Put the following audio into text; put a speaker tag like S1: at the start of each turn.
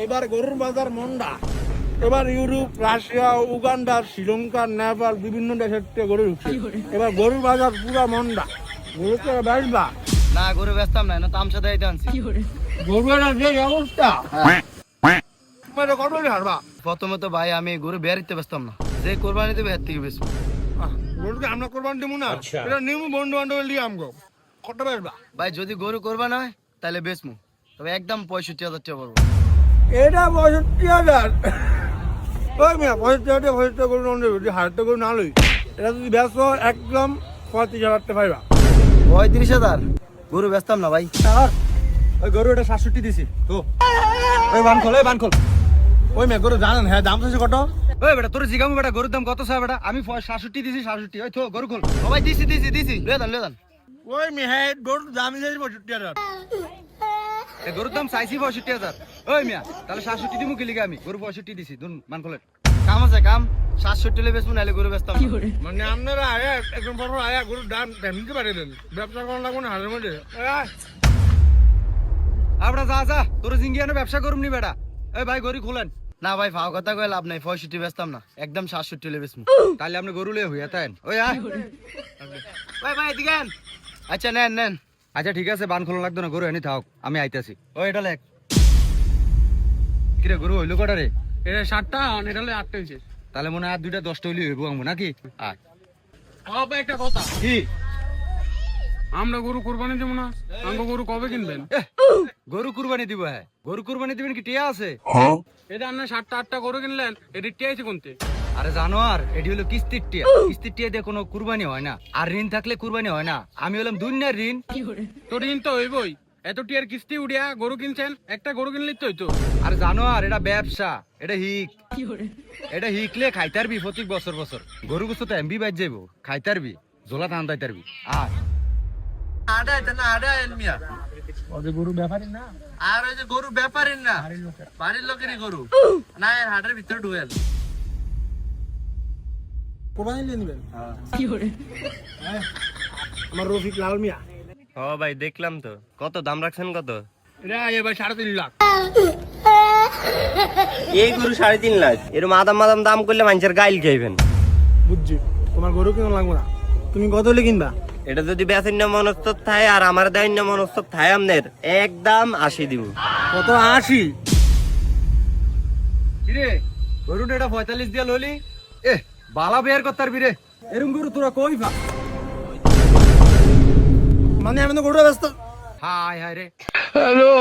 S1: এবার গরুর বাজার মন্দা। এবার Europe, Russia, Uganda, Sri Lanka, Nepal বিভিন্ন দেশের থেকে গরু ঢুকছে। এবার গরুর বাজার পুরা মন্দা। গরুকে বেচবা
S2: না, গরু বেচতাম না, তামসা দেয়তে আনছি।
S1: গরুর যে অবস্থা কত হারবা।
S2: প্রথমত ভাই আমি গরু বেরিতে বেচতাম না, যে কোরবানি দেবে এর থেকে বেচবো।
S1: গরুকে আমরা কোরবানি দেবো না, এটা নিমু বন্ধু বান্ধব দিয়ে আমগো কত বেচবা।
S2: ভাই যদি গরু কোরবানি হয় তাহলে বেচমু, তবে একদম 65,000 টাকা পড়বো।
S1: এটা 65,000। ওই মিয়া 65,000 গরু নন দেবে, যদি হাজারটা গরু না লই এটা যদি বেচো একদম 35,000 টাকা পাইবা।
S2: 35,000 গরু বেচতাম না ভাই।
S1: ওই গরু এটা 67 দিছি তো। ওই বান খোল, ওই বান খোল। ওই মেয়ে গরু জানেন হ্যাঁ দাম চাইছে কত?
S2: ওই বেটা তোর জিগামু বেটা গরুর দাম কত চাই বেটা? আমি 67 দিছি, 67। ওই তো গরু খোল। ও ভাই দিছি লয়ে দান।
S1: ওই মেয়ে হ্যাঁ গরু দাম চাইছে 65,000।
S2: এই গরুর দাম চাইছি 65,000। ওই মিয়া তাহলে 67 দিমু কি লিগা? আমি গরু 65 দিছি, দুন মান খোলে। কাম আছে কাম, 67 লে বেচমু নালে গরু বেচতাম না।
S1: মানে আপনারা আয়া একদম পর আয়া গরুর দাম নিতে পারে দেন, ব্যবসা করা লাগবে না হারের মধ্যে।
S2: আমরা যা তোর জিঙ্গিয়ানো ব্যবসা করুম নি বেটা। এই ভাই গরু খুলেন না ভাই, ফাও কথা কই লাভ নাই। 65 বেচতাম না, একদম 67 লে বেচমু। তাহলে আপনি গরু লয়ে হইয়া তাইন। ওই আয় ভাই এদিকে আন। আচ্ছা নেন। আচ্ছা ঠিক আছে, বান খোলা লাগতো না, গরু এনে থাক, আমি আইতাছি। ওই এটা লেখ। কিরে গরু হইলো কটা রে?
S1: এটা 7টা আর এটা হলো 8টা হইছে।
S2: তাহলে মনে হয় আর 2টা 10টা হইলে হইব আমু নাকি? আয়
S1: বাবা একটা কথা,
S2: কি?
S1: আমরা গরু কুরবানি দেব না, আমরা গরু কবে কিনবেন?
S2: গরু কুরবানি দিব? হ্যাঁ গরু কুরবানি দিবেন কি টিয়া আছে?
S1: এটা আপনি 7টা 8টা গরু কিনলেন, এটা টিয়াইছে কোনতে?
S2: আরে জানো আর এটি হলো কিস্তির টিয়া। কিস্তির টিয়া দিয়ে কোনো কুরবানি হয় না, আর ঋণ থাকলে কুরবানি হয় না। আমি হলাম দুনিয়ার ঋণ।
S1: তো ঋণ তো হইবই, এত টিয়ার কিস্তি উড়িয়া গরু কিনছেন, একটা গরু কিনলেই তো হইতো।
S2: আরে জানো আর এটা ব্যবসা, এটা হিকলে খাইতারবি প্রত্যেক বছর গরু গুছো তো এমবি বাইজ যাইব, খাইতারবি ঝোলা ধান দাইতারবি।
S1: গরু ব্যাপারই না,
S2: আর ওই যে গরু ব্যাপারীর না, বাড়ির লোকেরই গরু না, এর হাটের ভিতরে ঢুকেল।
S1: কোরবানি নিয়ে নেবেন? আমার রফিক লাল মিয়া।
S3: ও ভাই দেখলাম তো, কত দাম রাখছেন কত?
S1: এটা এবার 3.5 লাখ।
S3: এই গরু 3.5 লাখ, এরকম আদাম দাম করলে মানুষের গাইল খাইবেন।
S1: বুঝছি, তোমার গরু কিনা লাগবে না, তুমি কত হলে কিনবা?
S3: এটা যদি বেচেন না মনস্তর থায় আর আমার দেন না মনস্তর থায়, আমনের একদম 80 দিব।
S1: কত? 80?
S2: কিরে গরুটা এটা 45 দিয়া লইলি? বালা বের করতার বিরে, এরম গরু তোরা কই পা?
S1: মানে আমি তো গরুটা ব্যস্ত।
S2: হায় রে হ্যালো।